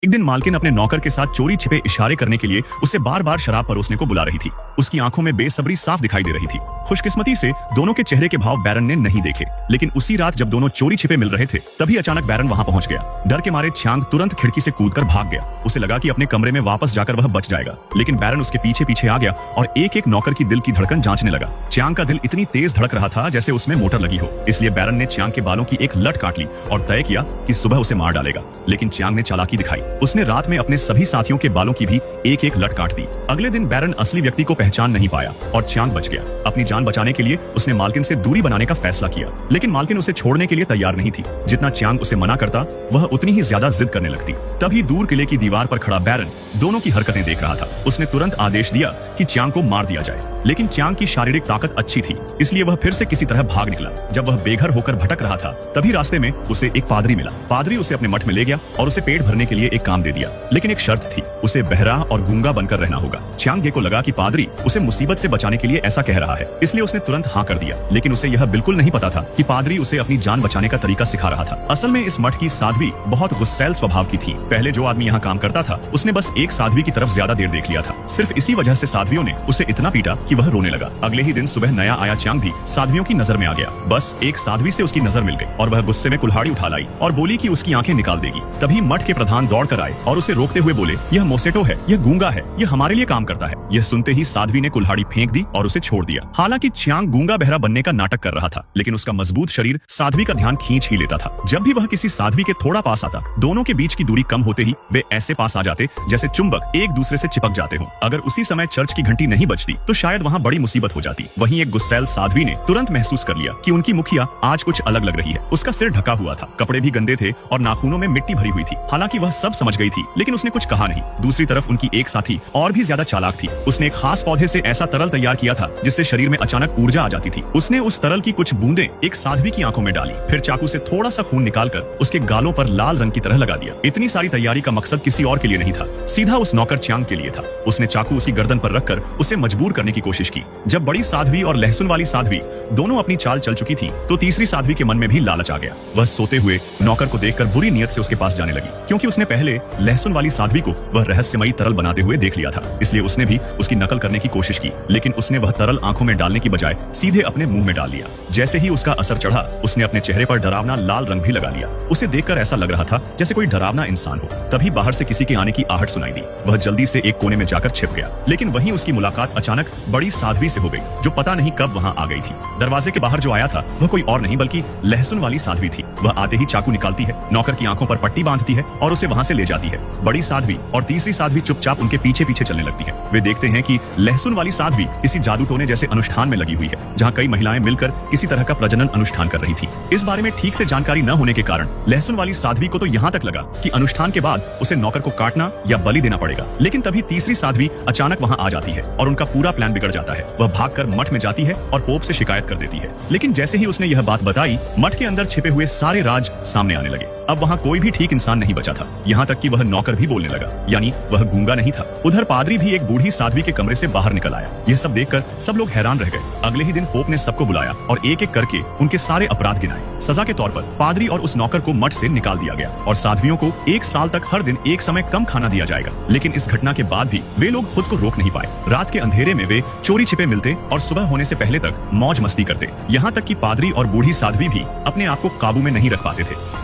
एक दिन मालकिन अपने नौकर के साथ चोरी छिपे इशारे करने के लिए उसे बार बार शराब परोसने को बुला रही थी। उसकी आंखों में बेसब्री साफ दिखाई दे रही थी। खुशकिस्मती से दोनों के चेहरे के भाव बैरन ने नहीं देखे, लेकिन उसी रात जब दोनों चोरी छिपे मिल रहे थे तभी अचानक बैरन वहां पहुंच गया। डर के मारे च्यांग तुरंत खिड़की से कूदकर भाग गया। उसे लगा कि अपने कमरे में वापस जाकर वह बच जाएगा, लेकिन बैरन उसके पीछे पीछे आ गया और एक एक नौकर की दिल की धड़कन जांचने लगा। च्यांग का दिल इतनी तेज धड़क रहा था जैसे उसमें मोटर लगी हो, इसलिए बैरन ने च्यांग के बालों की एक लट काट ली और तय किया कि सुबह उसे मार डालेगा। लेकिन च्यांग ने चालाकी दिखाई। उसने रात में अपने सभी साथियों के बालों की भी एक एक लट काट दी। अगले दिन बैरन असली व्यक्ति को पहचान नहीं पाया और च्यांग बच गया। अपनी जान बचाने के लिए उसने मालकिन से दूरी बनाने का फैसला किया, लेकिन मालकिन उसे छोड़ने के लिए तैयार नहीं थी। जितना च्यांग उसे मना करता वह उतनी ही ज्यादा जिद करने लगती। तभी दूर किले की दीवार पर खड़ा बैरन दोनों की हरकतें देख रहा था। उसने तुरंत आदेश दिया कि च्यांग को मार दिया जाए, लेकिन च्यांग की शारीरिक ताकत अच्छी थी, इसलिए वह फिर से किसी तरह भाग निकला। जब वह बेघर होकर भटक रहा था तभी रास्ते में उसे एक पादरी मिला। पादरी उसे अपने मठ में ले गया और उसे पेट भरने के लिए एक काम दे दिया, लेकिन एक शर्त थी, उसे बहरा और गूंगा बनकर रहना होगा। च्यांग को लगा कि पादरी उसे मुसीबत से बचाने के लिए ऐसा कह रहा है, इसलिए उसने तुरंत हाँ कर दिया। लेकिन उसे यह बिल्कुल नहीं पता था कि पादरी उसे अपनी जान बचाने का तरीका सिखा रहा था। असल में इस मठ की साध्वी बहुत गुस्सैल स्वभाव की थी। पहले जो आदमी यहाँ काम करता था उसने बस एक साध्वी की तरफ ज्यादा देर देख लिया था। सिर्फ इसी वजह से साध्वियों ने उसे इतना पीटा कि वह रोने लगा। अगले ही दिन सुबह नया आया च्यांग भी साध्वियों की नजर में आ गया। बस एक साध्वी से उसकी नजर मिल गई और वह गुस्से में कुल्हाड़ी उठा लाई और बोली कि उसकी आंखें निकाल देगी। तभी मठ के प्रधान दौड़ कर आए और उसे रोकते हुए बोले, यह मोसेटो है, यह गूंगा है, यह हमारे लिए काम करता है। यह सुनते ही साध्वी ने कुल्हाड़ी फेंक दी और उसे छोड़ दिया। हालांकि च्यांग गूंगा बहरा बनने का नाटक कर रहा था, लेकिन उसका मजबूत शरीर साध्वी का ध्यान खींच ही लेता था। जब भी वह किसी साध्वी के थोड़ा पास आता, दोनों के बीच की दूरी कम होते ही वे ऐसे पास आ जाते जैसे चुंबक एक दूसरे से चिपक जाते हो। अगर उसी समय चर्च की घंटी नहीं बजती तो शायद वहाँ बड़ी मुसीबत हो जाती। वहीं एक गुस्सैल साध्वी ने तुरंत महसूस कर लिया कि उनकी मुखिया आज कुछ अलग लग रही है। उसका सिर ढका हुआ था, कपड़े भी गंदे थे और नाखूनों में मिट्टी भरी हुई थी। हालांकि वह सब समझ गई थी, लेकिन उसने कुछ कहा नहीं। दूसरी तरफ उनकी एक साथी और भी ज्यादा चालाक थी। उसने एक खास पौधे से ऐसा तरल तैयार किया था जिससे शरीर में अचानक ऊर्जा आ जाती थी। उसने उस तरल की कुछ बूंदें एक साध्वी की आंखों में डाली, फिर चाकू से थोड़ा सा खून निकालकर उसके गालों पर लाल रंग की तरह लगा दिया। इतनी सारी तैयारी का मकसद किसी और के लिए नहीं था, सीधा उस नौकर च्यांग के लिए था। उसने चाकू उसकी गर्दन पर रखकर उसे मजबूर करने की कोशिश की। जब बड़ी साध्वी और लहसुन वाली साध्वी दोनों अपनी चाल चल चुकी थी तो तीसरी साध्वी के मन में भी लालच आ गया। वह सोते हुए नौकर को देखकर बुरी नियत से उसके पास जाने लगी, क्योंकि उसने पहले लहसुन वाली साध्वी को वह रहस्यमयी तरल बनाते हुए देख लिया था, इसलिए उसने भी उसकी नकल करने की कोशिश की। लेकिन उसने वह तरल आंखों में डालने की बजाय सीधे अपने मुंह में डाल लिया। जैसे ही उसका असर चढ़ा, उसने अपने चेहरे पर डरावना लाल रंग भी लगा लिया। उसे देखकर ऐसा लग रहा था जैसे कोई डरावना इंसान हो। तभी बाहर से किसी के आने की आहट सुनाई दी। वह जल्दी से एक कोने में जाकर छिप गया, लेकिन वहीं उसकी मुलाकात अचानक बड़ी साध्वी से हो गई, जो पता नहीं कब वहां आ गई थी। दरवाजे के बाहर जो आया था वह कोई और नहीं बल्कि लहसुन वाली साध्वी थी। वह आते ही चाकू निकालती है, नौकर की आंखों पर पट्टी बांधती है और उसे वहां से ले जाती है। बड़ी साध्वी और तीसरी साध्वी चुपचाप उनके पीछे पीछे चलने लगती है। वे देखते हैं कि लहसुन वाली साध्वी किसी जादू टोने जैसे अनुष्ठान में लगी हुई है, जहाँ कई महिलाएं मिलकर किसी तरह का प्रजनन अनुष्ठान कर रही थी। इस बारे में ठीक से जानकारी न होने के कारण लहसुन वाली साध्वी को तो यहाँ तक लगा कि अनुष्ठान के बाद उसे नौकर को काटना या बलि देना पड़ेगा। लेकिन तभी तीसरी साध्वी अचानक वहां आ जाती है और उनका पूरा प्लान बिगड़ जाता है। वह भागकर मठ में जाती है और पोप से शिकायत कर देती है। लेकिन जैसे ही उसने यह बात बताई, मठ के अंदर छिपे हुए सारे राज सामने आने लगे। अब वहाँ कोई भी ठीक इंसान नहीं बचा था, यहाँ तक कि वह नौकर भी बोलने लगा, यानी वह गूंगा नहीं था। उधर पादरी भी एक बूढ़ी साध्वी के कमरे से बाहर निकल आया। यह सब देखकर सब लोग हैरान रह गए। अगले ही दिन पोप ने सबको बुलाया और एक एक करके उनके सारे अपराध गिनाए। सजा के तौर पर पादरी और उस नौकर को मठ से निकाल दिया गया और साध्वियों को 1 साल तक हर दिन एक समय कम खाना दिया जाएगा। लेकिन इस घटना के बाद भी वे लोग खुद को रोक नहीं पाए। रात के अंधेरे में वे चोरी छिपे मिलते और सुबह होने से पहले तक मौज मस्ती करते। यहाँ तक कि पादरी और बूढ़ी साध्वी भी अपने आप को काबू में नहीं रख पाते थे।